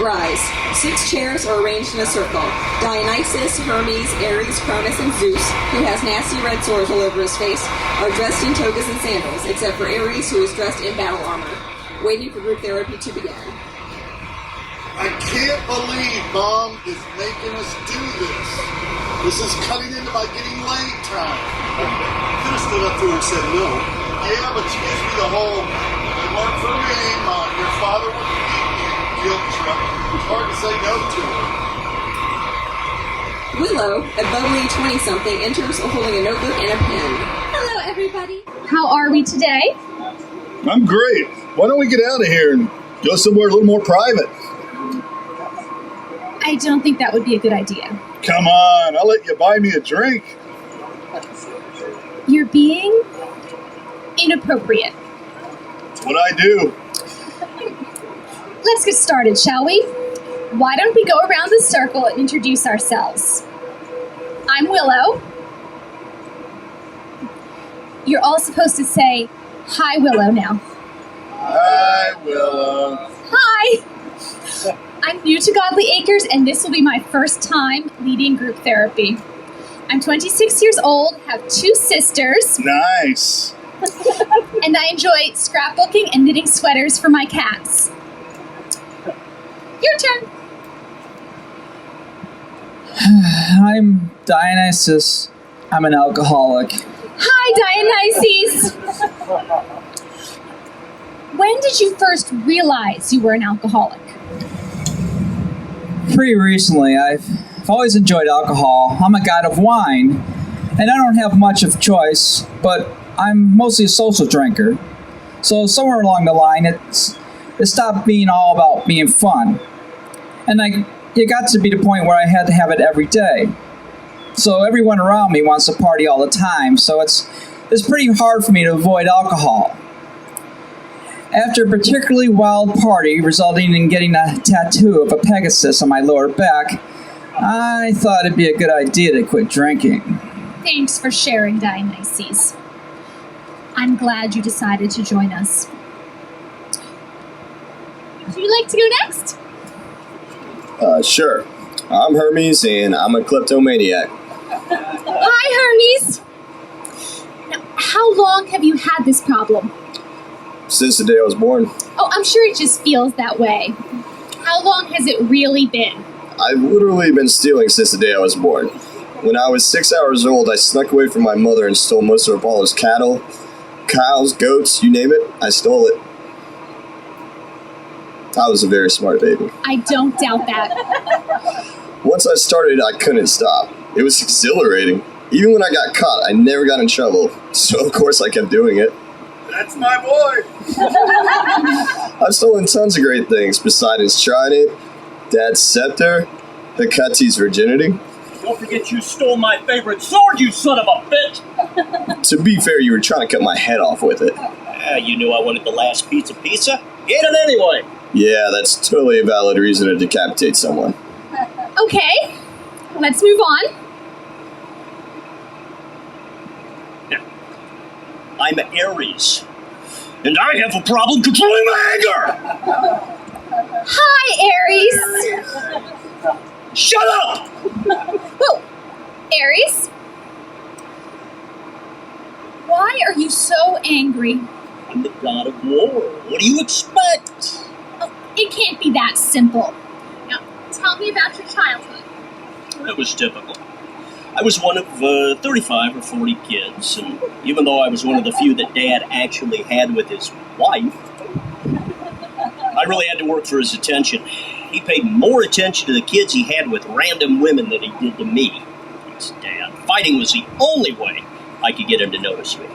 Rise. 6 chairs are arranged in a circle. Dionysus, Hermes, Ares, Cronus, and Zeus, who has nasty red sores all over his face, are dressed in togas and sandals, except for Ares, who is dressed in battle armor, waiting for group therapy to begin. I can't believe Mom is making us do this. This is cutting into my getting late time. Could have stood up to her and said no. Yeah, but she gives me the whole, it worked for me, Mom. Your father wouldn't beat me guilt trip. It's hard to say no to her. Willow, a bubbly 20-something, enters holding a notebook and a pen. Hello, everybody. How are we today? I'm great. Why don't we get out of here and go somewhere a little more private? I don't think that would be a good idea. Come on, I'll let you buy me a drink. You're being inappropriate. That's what I do. Let's get started, shall we? Why don't we go around the circle and introduce ourselves? I'm Willow. You're all supposed to say, "Hi, Willow," now. Hi, Willow. Hi! I'm new to Godly Acres, and this will be my first time leading group therapy. I'm 26 years old, have 2 sisters, Nice. and I enjoy scrapbooking and knitting sweaters for my cats. Your turn. I'm Dionysus. I'm an alcoholic. Hi, Dionysus. When did you first realize you were an alcoholic? Pretty recently, I've always enjoyed alcohol. I'm a god of wine, and I don't have much of a choice, but I'm mostly a social drinker. So somewhere along the line, it stopped being all about being fun. And it got to be the point where I had to have it every day. So everyone around me wants to party all the time, so it's pretty hard for me to avoid alcohol. After a particularly wild party resulting in getting a tattoo of a Pegasus on my lower back, I thought it'd be a good idea to quit drinking. Thanks for sharing, Dionysus. I'm glad you decided to join us. Would you like to go next? Sure. I'm Hermes, and I'm a kleptomaniac. Hi, Hermes. Now, how long have you had this problem? Since the day I was born. Oh, I'm sure it just feels that way. How long has it really been? I've literally been stealing since the day I was born. When I was 6 hours old, I snuck away from my mother and stole most of her father's cattle, cows, goats, you name it, I stole it. I was a very smart baby. I don't doubt that. Once I started, I couldn't stop. It was exhilarating. Even when I got caught, I never got in trouble. So of course I kept doing it. That's my boy. I've stolen tons of great things. Poseidon's trident, Dad's scepter, Hecate's virginity. Don't forget you stole my favorite sword, you son of a bitch! To be fair, you were trying to cut my head off with it. You knew I wanted the last piece of pizza. Get it anyway! Yeah, that's totally a valid reason to decapitate someone. Okay, let's move on. I'm Ares, and I have a problem controlling my anger! Hi, Ares. Shut up! Whoa, Ares? Why are you so angry? I'm the god of war. What do you expect? Oh, it can't be that simple. Now, tell me about your childhood. It was typical. I was one of 35 or 40 kids, and even though I was one of the few that Dad actually had with his wife, I really had to work for his attention. He paid more attention to the kids he had with random women than he did to me. Thanks, Dad. Fighting was the only way I could get him to notice me.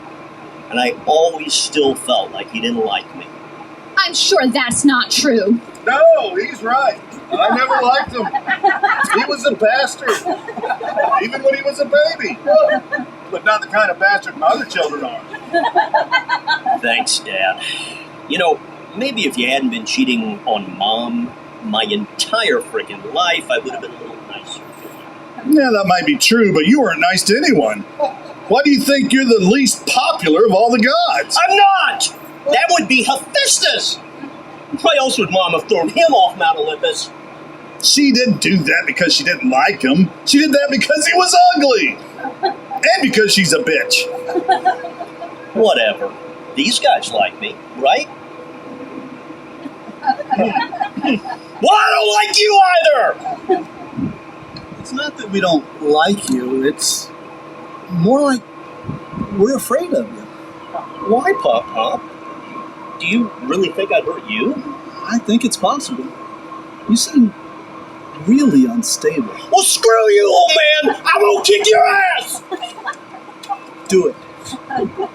And I always still felt like he didn't like me. I'm sure that's not true. No, he's right. I never liked him. He was a bastard. Even when he was a baby. But not the kind of bastard my other children are. Thanks, Dad. You know, maybe if you hadn't been cheating on Mom my entire freaking life, I would have been a little nicer. Yeah, that might be true, but you weren't nice to anyone. Why do you think you're the least popular of all the gods? I'm not! That would be Hephaestus! Why else would Mom have thrown him off Mount Olympus? She didn't do that because she didn't like him. She did that because he was ugly. And because she's a bitch. Whatever. These guys like me, right? Well, I don't like you either! It's not that we don't like you, it's more like we're afraid of you. Why, Pop? Do you really think I'd hurt you? I think it's possible. You seem really unstable. Well, screw you, old man! I'm gonna kick your ass! Do it.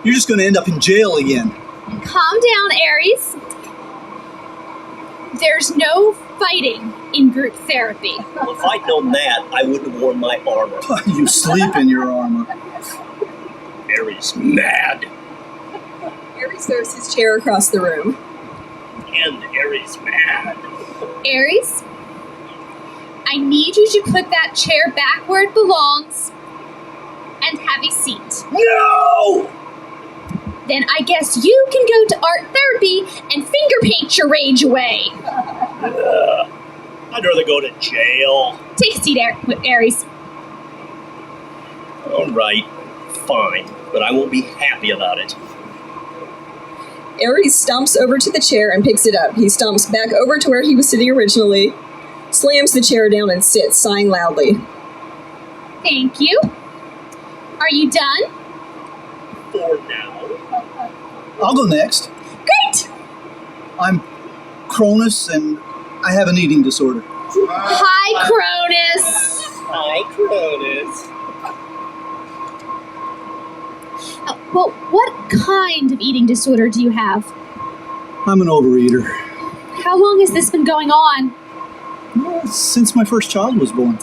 You're just going to end up in jail again. Calm down, Aries. There's no fighting in group therapy. Well, if I'd known that, I wouldn't have worn my armor. You sleep in your armor. Aries mad. Aries throws his chair across the room. And Aries mad. Aries, I need you to put that chair back where it belongs and have a seat. No! Then I guess you can go to art therapy and finger paint your rage away. I'd rather go to jail. Take a seat, Aries. All right, fine, but I won't be happy about it. Aries stomps over to the chair and picks it up. He stomps back over to where he was sitting originally, slams the chair down and sits, sighing loudly. Thank you. Are you done? For now. I'll go next. Great! I'm Cronus, and I have an eating disorder. Hi, Cronus. Hi, Cronus. Well, what kind of eating disorder do you have? I'm an overeater. How long has this been going on? Since my first child was born.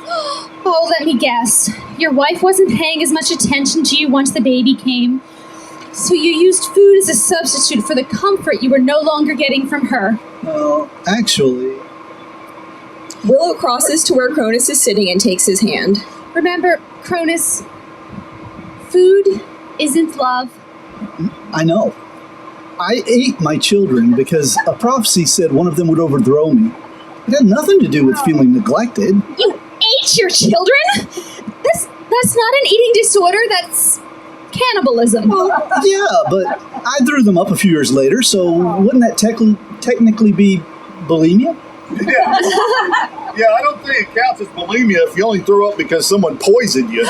Oh, let me guess. Your wife wasn't paying as much attention to you once the baby came, so you used food as a substitute for the comfort you were no longer getting from her. Well, actually... Willow crosses to where Cronus is sitting and takes his hand. Remember, Cronus, food isn't love. I know. I ate my children because a prophecy said one of them would overthrow me. It had nothing to do with feeling neglected. You ate your children? That's not an eating disorder, that's cannibalism. Yeah, but I threw them up a few years later, so wouldn't that technically be bulimia? Yeah. Yeah, I don't think it counts as bulimia if you only threw up because someone poisoned you.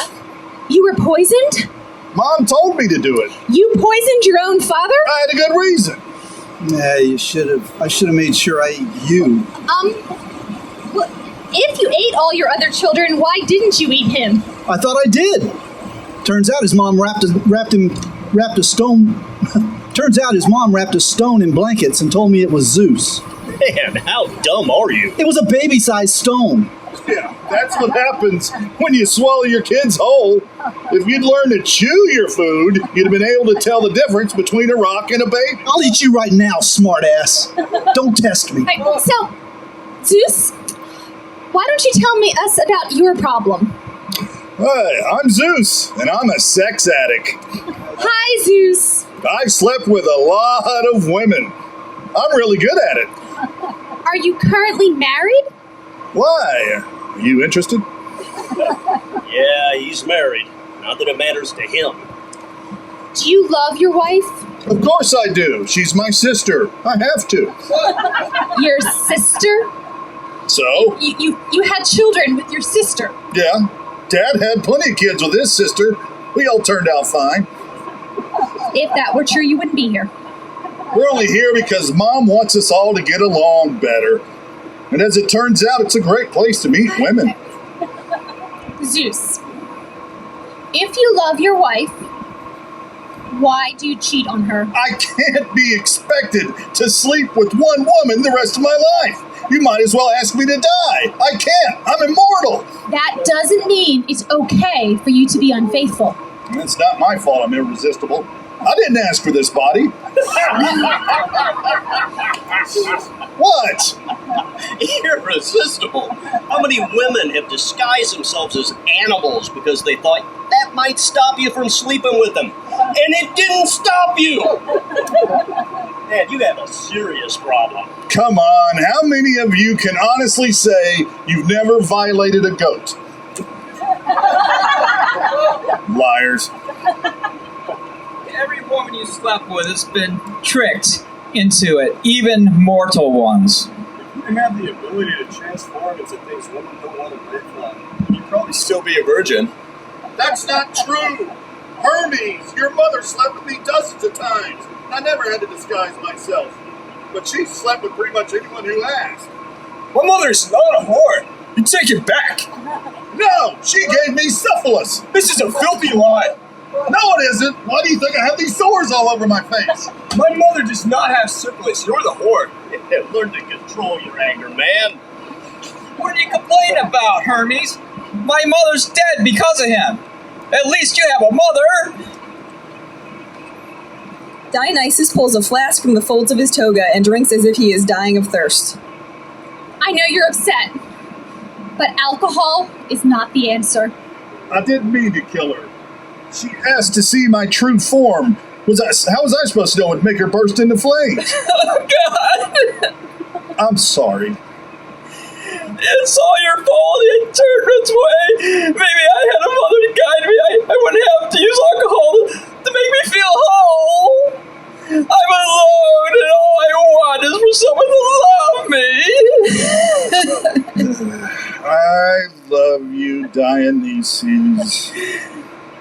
You were poisoned? Mom told me to do it. You poisoned your own father? I had a good reason. Yeah, you should have. I should have made sure I ate you. Well, if you ate all your other children, why didn't you eat him? I thought I did. Turns out his mom wrapped a stone. Turns out his mom wrapped a stone in blankets and told me it was Zeus. Man, how dumb are you? It was a baby-sized stone. Yeah, that's what happens when you swallow your kids whole. If you'd learned to chew your food, you'd have been able to tell the difference between a rock and a baby. I'll eat you right now, smartass. Don't test me. Right, so, Zeus, why don't you tell us about your problem? Hi, I'm Zeus, and I'm a sex addict. Hi, Zeus. I've slept with a lot of women. I'm really good at it. Are you currently married? Why? Are you interested? Yeah, he's married. Not that it matters to him. Do you love your wife? Of course I do. She's my sister. I have to. Your sister? So? You had children with your sister. Yeah. Dad had plenty of kids with his sister. We all turned out fine. If that were true, you wouldn't be here. We're only here because Mom wants us all to get along better. And as it turns out, it's a great place to meet women. Zeus, if you love your wife, why do you cheat on her? I can't be expected to sleep with one woman the rest of my life. You might as well ask me to die. I can't. I'm immortal. That doesn't mean it's okay for you to be unfaithful. It's not my fault I'm irresistible. I didn't ask for this body. What? Irresistible. How many women have disguised themselves as animals because they thought that might stop you from sleeping with them? And it didn't stop you! Dad, you have a serious problem. Come on, how many of you can honestly say you've never violated a goat? Liars. Every woman you slept with has been tricked into it, even mortal ones. If you have the ability to transform into things women don't want to break from, you'd probably still be a virgin. That's not true! Hermes, your mother slept with me dozens of times. I never had to disguise myself. But she slept with pretty much anyone who asked. My mother's not a whore. You take it back. No, she gave me syphilis. This is a filthy lie. No, it isn't. Why do you think I have these sores all over my face? My mother does not have syphilis. You're the whore. Learn to control your anger, man. What are you complaining about, Hermes? My mother's dead because of him. At least you have a mother. Dionysus pulls a flask from the folds of his toga and drinks as if he is dying of thirst. I know you're upset, but alcohol is not the answer. I didn't mean to kill her. She asked to see my true form. How was I supposed to know it would make her burst into flames? Oh, God. I'm sorry. It's all your fault. It turned its way. Maybe I had a mother to guide me. I wouldn't have to use alcohol to make me feel whole. I'm alone, and all I want is for someone to love me. I love you, Dionysus.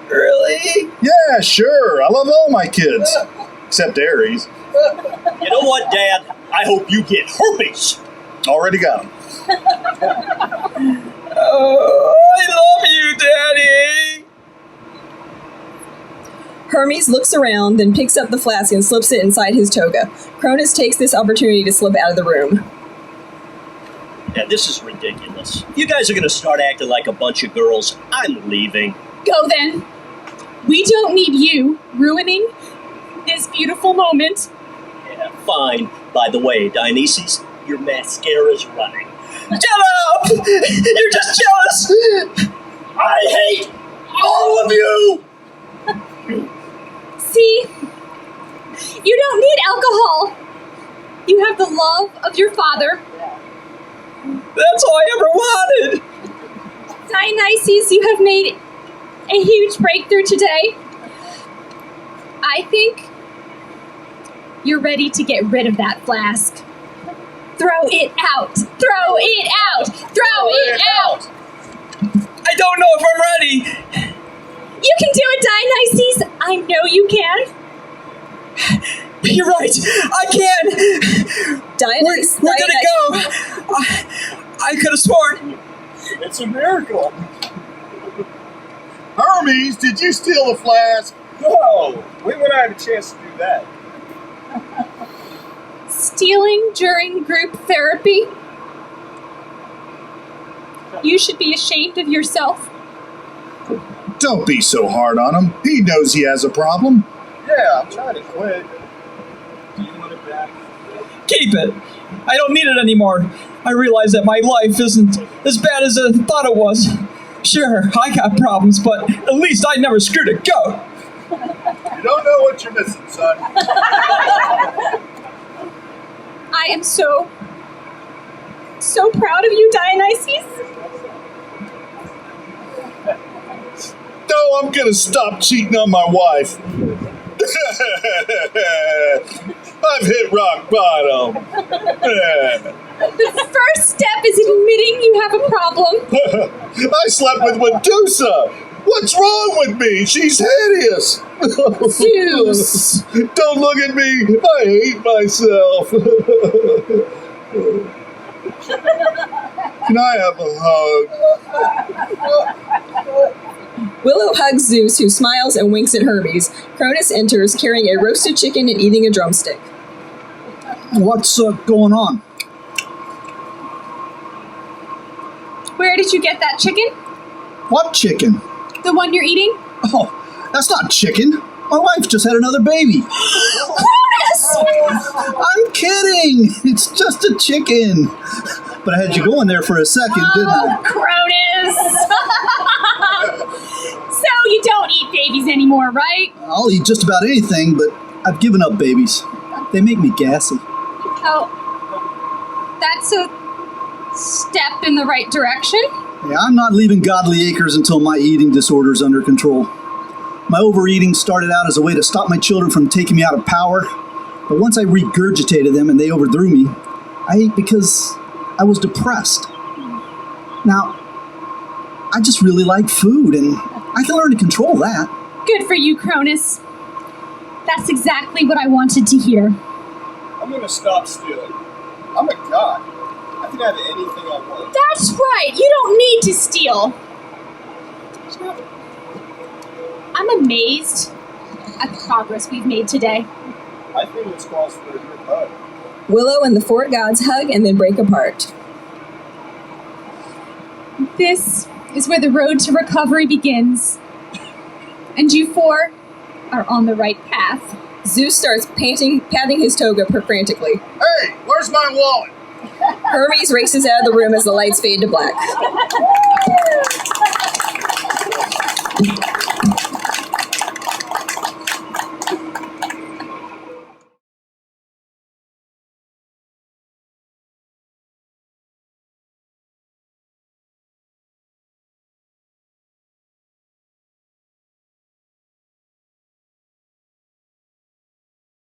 Really? Yeah, sure. I love all my kids. Except Aries. You know what, Dad? I hope you get herpes. Already got him. Oh, I love you, Daddy. Hermes looks around, then picks up the flask and slips it inside his toga. Cronus takes this opportunity to slip out of the room. Yeah, this is ridiculous. You guys are going to start acting like a bunch of girls. I'm leaving. Go then. We don't need you ruining this beautiful moment. Yeah, fine. By the way, Dionysus, your mascara's running. Shut up! You're just jealous! I hate all of you! See? You don't need alcohol. You have the love of your father. That's all I ever wanted! Dionysus, you have made a huge breakthrough today. I think you're ready to get rid of that flask. Throw it out! Throw it out! Throw it out! I don't know if I'm ready! You can do it, Dionysus! I know you can! You're right! I can! Dionysus, Where did it go? I could have sworn. It's a miracle. Hermes, did you steal the flask? No. When would I have a chance to do that? Stealing during group therapy? You should be ashamed of yourself. Don't be so hard on him. He knows he has a problem. Yeah, I'm trying to quit. Do you want it back? Keep it. I don't need it anymore. I realize that my life isn't as bad as I thought it was. Sure, I got problems, but at least I never screwed a goat. You don't know what you're missing, son. I am so proud of you, Dionysus. No, I'm gonna stop cheating on my wife. I've hit rock bottom. The first step is admitting you have a problem. I slept with Medusa. What's wrong with me? She's hideous. Zeus. Don't look at me. I hate myself. Can I have a hug? Willow hugs Zeus, who smiles and winks at Hermes. Cronus enters, carrying a roasted chicken and eating a drumstick. What's going on? Where did you get that chicken? What chicken? The one you're eating? Oh, that's not chicken. My wife just had another baby. Cronus! I'm kidding. It's just a chicken. But I had you going there for a second, didn't I? Cronus! So you don't eat babies anymore, right? I'll eat just about anything, but I've given up babies. They make me gassy. Oh, that's a step in the right direction. Yeah, I'm not leaving Godly Acres until my eating disorder's under control. My overeating started out as a way to stop my children from taking me out of power, but once I regurgitated them and they overthrew me, I ate because I was depressed. Now, I just really like food, and I can learn to control that. Good for you, Cronus. That's exactly what I wanted to hear. I'm gonna stop stealing. I'm a god. I can have anything I want. That's right. You don't need to steal. I'm amazed at the progress we've made today. I think it's calls for a group hug. Willow and the four gods hug and then break apart. This is where the road to recovery begins. And you four are on the right path. Zeus starts patting his toga frantically. Hey, where's my wallet? Hermes races out of the room as the lights fade to black.